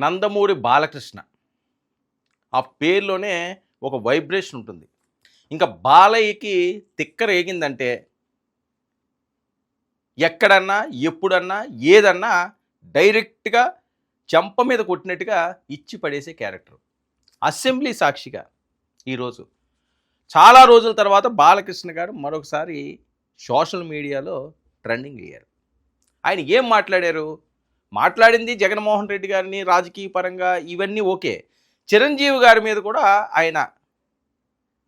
నందమూరి బాలకృష్ణ. ఆ పేరులోనే ఒక వైబ్రేషన్ ఉంటుంది. ఇంకా బాలయ్యకి తిక్క రేగిందంటే ఎక్కడన్నా, ఎప్పుడన్నా, ఏదన్నా డైరెక్ట్‌గా చెంప మీద కొట్టినట్టుగా ఇచ్చి పడేసే క్యారెక్టర్. అసెంబ్లీ సాక్షిగా ఈరోజు చాలా రోజుల తర్వాత బాలకృష్ణ గారు మరొకసారి సోషల్ మీడియాలో ట్రెండింగ్ అయ్యారు. ఆయన ఏం మాట్లాడారు? మాట్లాడింది జగన్మోహన్ రెడ్డి గారిని రాజకీయ పరంగా ఇవన్నీ ఓకే. చిరంజీవి గారి మీద కూడా ఆయన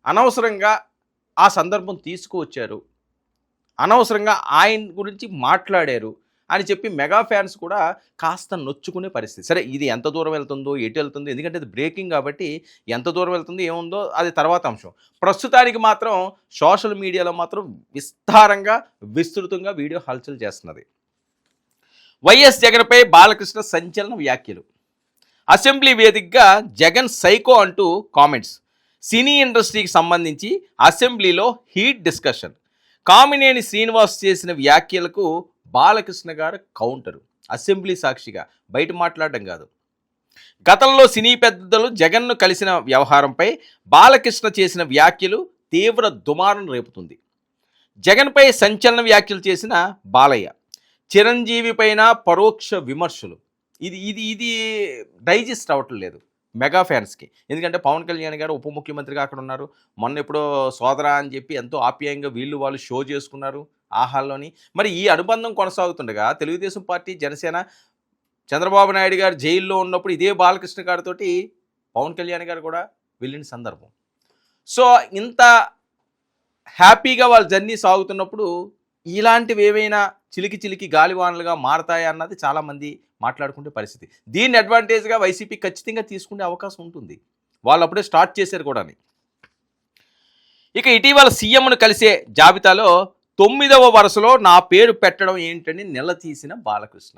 అనవసరంగా ఆ సందర్భం తీసుకువచ్చారు. అనవసరంగా ఆయన గురించి మాట్లాడారు అని చెప్పి మెగా ఫ్యాన్స్ కూడా కాస్త నొచ్చుకునే పరిస్థితి. సరే ఇది ఎంత దూరం వెళ్తుందో, ఎటు వెళ్తుందో, ఎందుకంటే అది బ్రేకింగ్ కాబట్టి ఎంత దూరం వెళ్తుందో ఏముందో అది తర్వాత అంశం. ప్రస్తుతానికి మాత్రం సోషల్ మీడియాలో మాత్రం విస్తారంగా, విస్తృతంగా వీడియో హల్చల్ చేస్తున్నది. వైఎస్ జగన్పై బాలకృష్ణ సంచలన వ్యాఖ్యలు. అసెంబ్లీ వేదికగా జగన్ సైకో అంటూ కామెంట్స్. సినీ ఇండస్ట్రీకి సంబంధించి అసెంబ్లీలో హీట్ డిస్కషన్. కామినేని శ్రీనివాస్ చేసిన వ్యాఖ్యలకు బాలకృష్ణ గారు కౌంటరు. అసెంబ్లీ సాక్షిగా బయట మాట్లాడడం కాదు. గతంలో సినీ పెద్దలు జగన్ను కలిసిన వ్యవహారంపై బాలకృష్ణ చేసిన వ్యాఖ్యలు తీవ్ర దుమారం రేపుతుంది. జగన్పై సంచలన వ్యాఖ్యలు చేసిన బాలయ్య, చిరంజీవి పైన పరోక్ష విమర్శలు. ఇది ఇది ఇది డైజెస్ట్ అవ్వటం లేదు మెగా ఫ్యాన్స్కి. ఎందుకంటే పవన్ కళ్యాణ్ గారు ఉప ముఖ్యమంత్రిగా అక్కడ ఉన్నారు. మొన్న ఎప్పుడో సోదరా అని చెప్పి ఎంతో ఆప్యాయంగా వాళ్ళు షో చేసుకున్నారు ఆహాల్లోని. మరి ఈ అనుబంధం కొనసాగుతుండగా తెలుగుదేశం పార్టీ, జనసేన, చంద్రబాబు నాయుడు గారు జైల్లో ఉన్నప్పుడు ఇదే బాలకృష్ణ గారితో పవన్ కళ్యాణ్ గారు కూడా వెళ్ళిన సందర్భం. సో ఇంత హ్యాపీగా వాళ్ళ జర్నీ సాగుతున్నప్పుడు ఇలాంటివి ఏవైనా చిలికి చిలికి గాలివానలుగా మారతాయా అన్నది చాలామంది మాట్లాడుకునే పరిస్థితి. దీన్ని అడ్వాంటేజ్గా వైసీపీ ఖచ్చితంగా తీసుకునే అవకాశం ఉంటుంది. వాళ్ళు అప్పుడే స్టార్ట్ చేశారు కూడా. ఇక ఇటీవల సీఎంను కలిసే జాబితాలో 9వ వరుసలో నా పేరు పెట్టడం ఏంటని నిలదీసిన బాలకృష్ణ.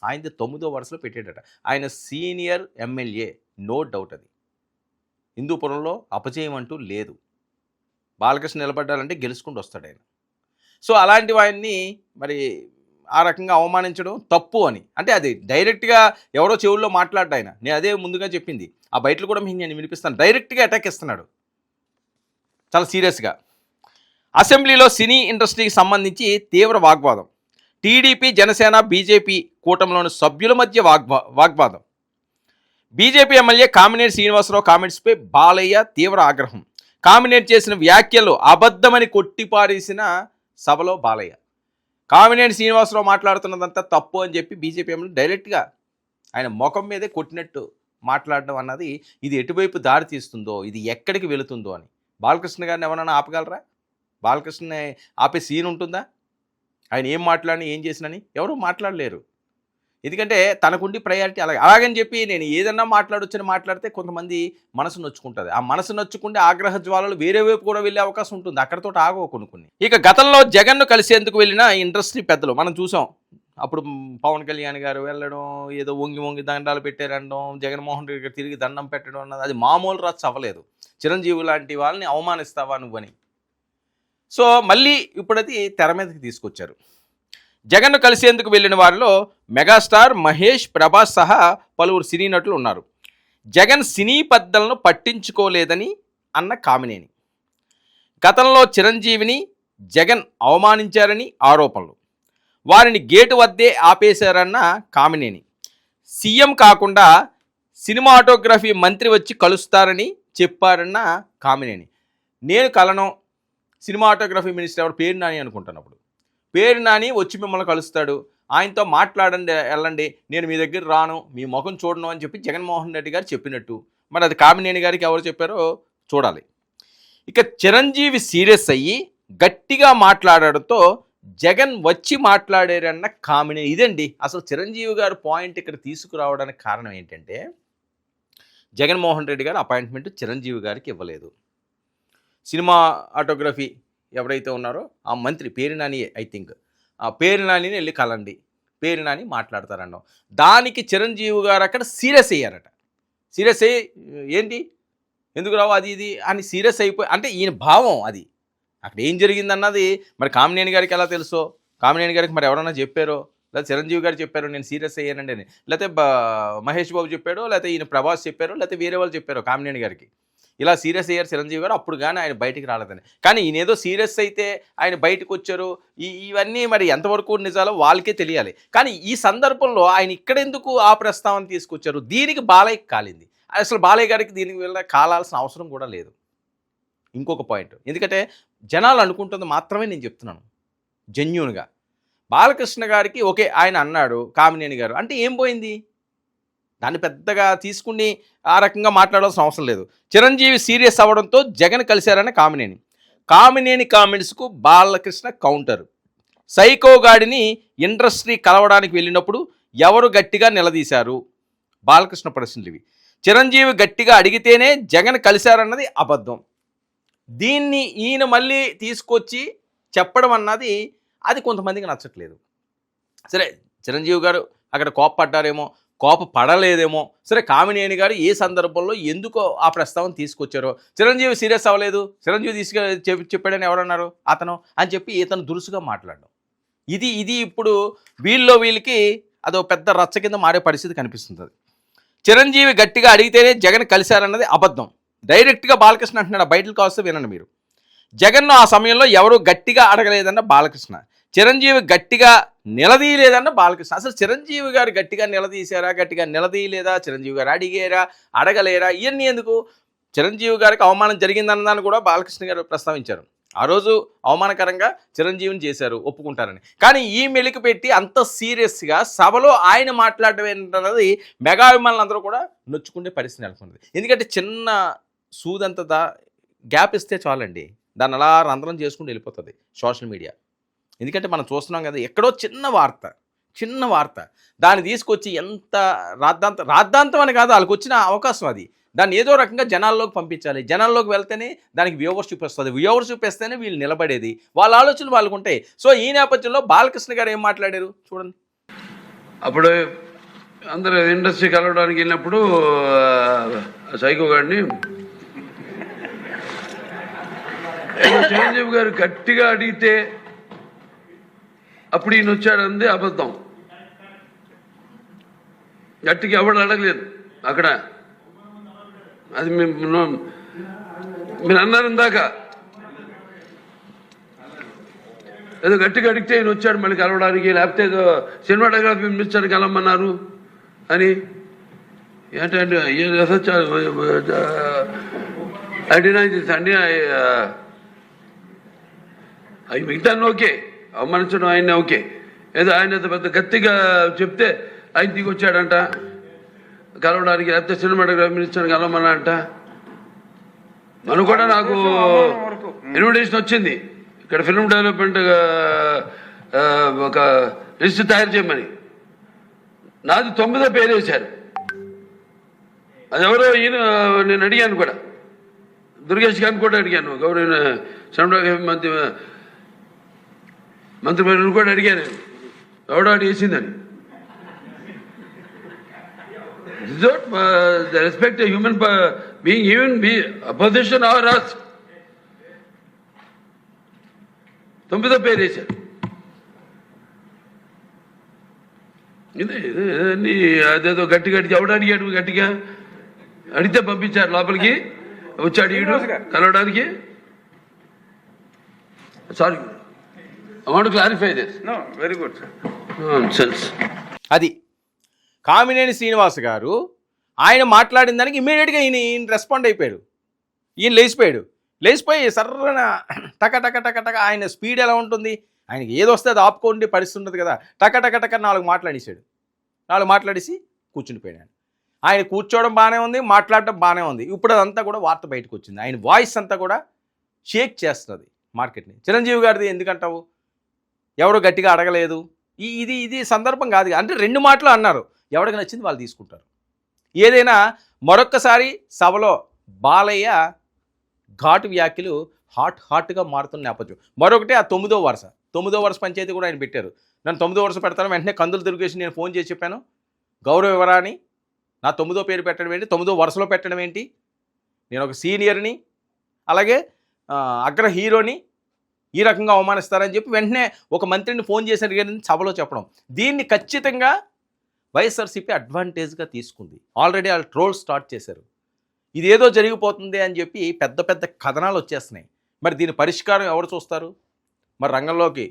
ఆయనది 9వ వరుసలో పెట్టాడట. ఆయన సీనియర్ ఎమ్మెల్యే, నో డౌట్. అది హిందూపురంలో అపజయం అంటూ లేదు. బాలకృష్ణ నిలబడ్డాలంటే గెలుచుకుంటూ వస్తాడు ఆయన. సో అలాంటి వాడిని మరి ఆ రకంగా అవమానించడం తప్పు అని, అంటే అది డైరెక్ట్గా ఎవరో చెవుల్లో మాట్లాడ్డా ఆయన. నేను అదే ముందుగా చెప్పింది. ఆ బయటలు కూడా మీకు నేను వినిపిస్తాను. డైరెక్ట్గా అటాక్ ఇస్తున్నాడు చాలా సీరియస్గా. అసెంబ్లీలో సినీ ఇండస్ట్రీకి సంబంధించి తీవ్ర వాగ్వాదం. టీడీపీ, జనసేన, బీజేపీ కూటమిలోని సభ్యుల మధ్య వాగ్వాదం. బీజేపీ ఎమ్మెల్యే కామినేని శ్రీనివాసరావు కామెంట్స్పై బాలయ్య తీవ్ర ఆగ్రహం. కామినేని చేసిన వ్యాఖ్యలు అబద్ధమని కొట్టిపారేసిన సభలో బాలయ్య. కామినేని శ్రీనివాసరావు మాట్లాడుతున్నదంతా తప్పు అని చెప్పి బీజేపీ ఎమ్మెల్యే డైరెక్ట్గా ఆయన ముఖం మీదే కొట్టినట్టు మాట్లాడడం అన్నది ఇది ఎటువైపు దారి తీస్తుందో, ఇది ఎక్కడికి వెళుతుందో అని. బాలకృష్ణ గారిని ఎవరైనా ఆపగలరా? బాలకృష్ణని ఆపే సీన్ ఉంటుందా? ఆయన ఏం మాట్లాడినా ఏం చేసినని ఎవరు మాట్లాడలేరు. ఎందుకంటే తనకుండి ప్రయారిటీ అలాగని చెప్పి నేను ఏదన్నా మాట్లాడొచ్చని మాట్లాడితే కొంతమంది మనసు నొచ్చుకుంటుంది. ఆ మనసు నొచ్చుకుంటే ఆగ్రహ జ్వాలలు వేరే వైపు కూడా వెళ్ళే అవకాశం ఉంటుంది. అక్కడితో ఆగవు కొన్ని. ఇక గతంలో జగన్ను కలిసేందుకు వెళ్ళిన ఇండస్ట్రీ పెద్దలు మనం చూసాం. అప్పుడు పవన్ కళ్యాణ్ గారు వెళ్ళడం, ఏదో వంగి దండాలు పెట్టారనడం, జగన్మోహన్ రెడ్డి గారు తిరిగి దండం పెట్టడం అన్నది అది మామూలు రచ్చ అవ్వలేదు. చిరంజీవి లాంటి వాళ్ళని అవమానిస్తావా నువ్వని. సో మళ్ళీ ఇప్పుడది తెర మీదకి తీసుకొచ్చారు. జగన్ను కలిసేందుకు వెళ్ళిన వారిలో మెగాస్టార్ మహేష్, ప్రభాస్ సహా పలువురు సినీ నటులు ఉన్నారు. జగన్ సినీ పెద్దలను పట్టించుకోలేదని అన్న కామినేని. గతంలో చిరంజీవిని జగన్ అవమానించారని ఆరోపణలు. వారిని గేటు వద్దే ఆపేశారన్న కామినేని. సీఎం కాకుండా సినిమాటోగ్రఫీ మంత్రి వచ్చి కలుస్తారని చెప్పారన్న కామినేని. నేను కలను, సినిమాటోగ్రఫీ మినిస్టర్ ఎవరు, పేరు నాని అనుకుంటున్నప్పుడు, పేరు నాని వచ్చి మిమ్మల్ని కలుస్తాడు, ఆయనతో మాట్లాడండి, వెళ్ళండి, నేను మీ దగ్గర రాను, మీ ముఖం చూడను అని చెప్పి జగన్మోహన్ రెడ్డి గారు చెప్పినట్టు. మరి అది కామినేని గారికి ఎవరు చెప్పారో చూడాలి. ఇక చిరంజీవి సీరియస్ అయ్యి గట్టిగా మాట్లాడడంతో జగన్ వచ్చి మాట్లాడారన్న కామినేని. ఇదండి అసలు చిరంజీవి గారు పాయింట్ ఇక్కడ తీసుకురావడానికి కారణం ఏంటంటే, జగన్మోహన్ రెడ్డి గారు అపాయింట్మెంట్ చిరంజీవి గారికి ఇవ్వలేదు. సినిమా ఆటోగ్రఫీ ఎవరైతే ఉన్నారో ఆ మంత్రి పేరు నాని, ఐ థింక్ ఆ పేరు నానిని వెళ్ళి కలండి, పేరు నాని మాట్లాడతారన్నాం. దానికి చిరంజీవి గారు అక్కడ సీరియస్ అయ్యారట. సీరియస్ అయ్యి ఏంటి ఎందుకు రావు అది ఇది అని సీరియస్ అయిపోయి, అంటే ఈయన భావం అది. అక్కడ ఏం జరిగిందన్నది మరి కామినేని గారికి ఎలా తెలుసో, కామినేని గారికి మరి ఎవరన్నా చెప్పారో లేదా చిరంజీవి గారు చెప్పారు నేను సీరియస్ అయ్యానండి అని, లేకపోతే మహేష్ బాబు చెప్పాడు, లేకపోతే ఈయన ప్రభాస్ చెప్పారు, లేకపోతే వేరే వాళ్ళు చెప్పారు కామినేని గారికి ఇలా సీరియస్ అయ్యారు చిరంజీవి గారు, అప్పుడు కానీ ఆయన బయటికి రాలేదని. కానీ ఈయన ఏదో సీరియస్ అయితే ఆయన బయటకు వచ్చారు, ఇవన్నీ మరి ఎంతవరకు నిజాలో వాళ్ళకే తెలియాలి. కానీ ఈ సందర్భంలో ఆయన ఇక్కడెందుకు ఆ ప్రస్తావన తీసుకొచ్చారు, దీనికి బాలయ్యకి కాలింది. అసలు బాలయ్య గారికి దీనికి వల్ల కాలాల్సిన అవసరం కూడా లేదు. ఇంకొక పాయింట్, ఎందుకంటే జనాలు అనుకుంటుంది మాత్రమే నేను చెప్తున్నాను జెన్యూన్గా. బాలకృష్ణ గారికి ఓకే ఆయన అన్నాడు కామినేని గారు అంటే ఏం పోయింది, దాన్ని పెద్దగా తీసుకుని ఆ రకంగా మాట్లాడాల్సిన అవసరం లేదు. చిరంజీవి సీరియస్ అవ్వడంతో జగన్ కలిశారని కామినేని కామెంట్స్కు బాలకృష్ణ కౌంటర్. సైకో గాడిని ఇండస్ట్రీ కలవడానికి వెళ్ళినప్పుడు ఎవరు గట్టిగా నిలదీశారు, బాలకృష్ణ ప్రశ్నలు ఇవి. చిరంజీవి గట్టిగా అడిగితేనే జగన్ కలిశారన్నది అబద్ధం. దీన్ని ఈయన మళ్ళీ తీసుకొచ్చి చెప్పడం అన్నది అది కొంతమందికి నచ్చట్లేదు. సరే చిరంజీవి గారు అక్కడ కోపపడ్డారేమో, కోపపడలేదేమో, సరే కామినేని గారు ఏ సందర్భంలో ఎందుకో ఆ ప్రస్తావన తీసుకొచ్చారో, చిరంజీవి సీరియస్ అవ్వలేదు, చిరంజీవి చెప్పాడని ఎవరన్నారు అతను అని చెప్పి ఇతను దురుసుగా మాట్లాడడం, ఇది ఇప్పుడు వీళ్ళకి అదో పెద్ద రచ్చ కింద మారే పరిస్థితి కనిపిస్తుంది. చిరంజీవి గట్టిగా అడిగితేనే జగన్ కలిశారన్నది అబద్ధం. డైరెక్ట్గా బాలకృష్ణ అంటున్నాడు, బయటకు కావస్తే వినండి మీరు. జగన్ను ఆ సమయంలో ఎవరు గట్టిగా అడగలేదన్న బాలకృష్ణ, చిరంజీవి గట్టిగా నిలదీయలేదన్న బాలకృష్ణ. అసలు చిరంజీవి గారు గట్టిగా నిలదీశారా, గట్టిగా నిలదీయలేదా, చిరంజీవి గారు అడిగారా, అడగలేరా, ఇవన్నీ ఎందుకు? చిరంజీవి గారికి అవమానం జరిగిందన్నదాన్ని కూడా బాలకృష్ణ గారు ప్రస్తావించారు. ఆ రోజు అవమానకరంగా చిరంజీవిని చేశారు, ఒప్పుకుంటారని. కానీ ఈ మెలికి పెట్టి అంత సీరియస్గా సభలో ఆయన మాట్లాడడం ఏంటన్నది మెగా అభిమానులందరూ కూడా నొచ్చుకునే పరిస్థితి నెలకొంది. ఎందుకంటే చిన్న సూదంత గ్యాప్ ఇస్తే చాలండి, దాన్ని అలా రంధ్రం చేసుకుంటూ వెళ్ళిపోతుంది సోషల్ మీడియా. ఎందుకంటే మనం చూస్తున్నాం కదా, ఎక్కడో చిన్న వార్త దాన్ని తీసుకొచ్చి ఎంత రాద్ధాంతం అని కాదు, వాళ్ళకి వచ్చిన అవకాశం అది, దాన్ని ఏదో రకంగా జనాల్లోకి పంపించాలి. జనాల్లోకి వెళ్తేనే దానికి వ్యూవర్షిప్ వస్తుంది, వ్యూవర్షిప్ వస్తేనే వీళ్ళు నిలబడేది, వాళ్ళ ఆలోచనలు వాళ్ళకు ఉంటాయి. సో ఈ నేపథ్యంలో బాలకృష్ణ గారు ఏం మాట్లాడారు చూడండి. అప్పుడు అందరూ ఇండస్ట్రీ కలవడానికి వెళ్ళినప్పుడు సైకో గారిని చిరంజీవి గారు గట్టిగా అడిగితే అప్పుడు ఈయన వచ్చాడంది అబద్ధం. గట్టిగా ఎవడు అడగలేదు అక్కడ, అది మీరు అన్నారు ఇందాక, ఏదో గట్టిగా అడిగితే ఈయన వచ్చాడు మళ్ళీ కలవడానికి, లేకపోతే ఏదో సినిమాటోగ్రఫీ మినిస్టర్ కలవమన్నారు అని. ఏంటంటే అవి మిగతా ఓకే, అవమానించడం ఆయన ఓకే, ఏదో ఆయన పెద్ద గట్టిగా చెప్తే ఆయన దిగొచ్చాడంట కలవడానికి, లేకపోతే సినిమాటోగ్రఫీ మినిస్టర్ కలవమన్నా అంట. మనం కూడా నాకు ఇన్విటేషన్ వచ్చింది ఇక్కడ ఫిల్మ్ డెవలప్మెంట్ ఒక లిస్ట్ తయారు చేయమని, నాది 9వ పేరు వేశారు. అది ఎవరో ఈయన నేను అడిగాను కూడా, దుర్గేష్ గారిని కూడా అడిగాను, గౌరవ సినిమాటోగ్రఫీ మంత్రి కూడా అడిగాను, ఎవడో అడిగేసిందని. The respect a human being, even be opposition or us. 9వ పేరు వేశారు. ఇదే అదేదో గట్టిగా ఎవడు అడిగాడు, గట్టిగా అడిగితే పంపించారు లోపలికి, వచ్చాడు ఈడు కలవడానికి. Sorry, I want to clarify this. No, very good, sir. Nonsense. అది కామినేని శ్రీనివాస్ గారు ఆయన మాట్లాడిన దానికి ఇమీడియట్గా ఈయన రెస్పాండ్ అయిపోయాడు. ఈయన లేచిపోయి సర్రన టక ఆయన స్పీడ్ ఎలా ఉంటుంది, ఆయనకి ఏది వస్తే అది ఆపుకోండి పరిస్థితి ఉంటుంది కదా, టక 4 మాట్లాడేసి కూర్చుండిపోయాడు. ఆయన కూర్చోవడం బాగానే ఉంది, మాట్లాడడం బాగానే ఉంది. ఇప్పుడు అదంతా కూడా వార్త బయటకు వచ్చింది, ఆయన వాయిస్ అంతా కూడా షేక్ చేస్తుంది మార్కెట్ని. చిరంజీవి గారిది ఎందుకంటావు, ఎవరు గట్టిగా అడగలేదు, ఇది సందర్భం కాదు. అంటే 2 మాటలు అన్నారు, ఎవరికి నచ్చింది వాళ్ళు తీసుకుంటారు. ఏదైనా మరొక్కసారి సభలో బాలయ్య ఘాటు వ్యాఖ్యలు హాట్గా మారుతున్న నేపథ్యం. మరొకటి ఆ 9వ వరుస పంచాయతీ కూడా ఆయన పెట్టారు. నన్ను 9వ వరుస పెడతాను, వెంటనే కందులు తిరిగేసి నేను ఫోన్ చేసి చెప్పాను, గౌరవ వివరాన్ని నా 9వ పేరు పెట్టడం ఏంటి, 9వ వరుసలో పెట్టడం ఏంటి, నేను ఒక సీనియర్ని, అలాగే అగ్ర హీరోని, ఈ రకంగా అవమానిస్తారని చెప్పి వెంటనే ఒక మంత్రిని ఫోన్ చేసి అడిగారని సభలో చెప్పడం. దీన్ని ఖచ్చితంగా వైఎస్ఆర్సీపీ అడ్వాంటేజ్గా తీసుకుంది. ఆల్రెడీ వాళ్ళు ట్రోల్ స్టార్ట్ చేశారు. ఇదేదో జరిగిపోతుంది అని చెప్పి పెద్ద పెద్ద కథనాలు వచ్చేస్తున్నాయి. మరి దీని పరిష్కారం ఎవరు చూస్తారు? మరి రంగంలోకి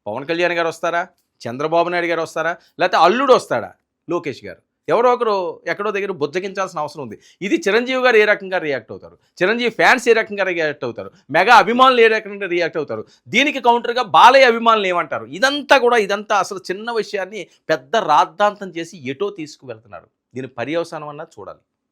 పవన్ కళ్యాణ్ గారు వస్తారా, చంద్రబాబు నాయుడు గారు వస్తారా, లేకపోతే అల్లుడు వస్తాడా లోకేష్ గారు? ఎవరో ఒకరు ఎక్కడో దగ్గర బుజ్జగించాల్సిన అవసరం ఉంది. ఇది చిరంజీవి గారు ఏ రకంగా రియాక్ట్ అవుతారు, చిరంజీవి ఫ్యాన్స్ ఏ రకంగా రియాక్ట్ అవుతారు, మెగా అభిమానులు ఏ రకంగా రియాక్ట్ అవుతారు, దీనికి కౌంటర్గా బాలయ్య అభిమానులు ఏమంటారు? ఇదంతా అసలు చిన్న విషయాన్ని పెద్ద రాద్ధాంతం చేసి ఎటో తీసుకువెళ్తున్నారు. దీని పర్యవసానం అన్నా చూడాలి.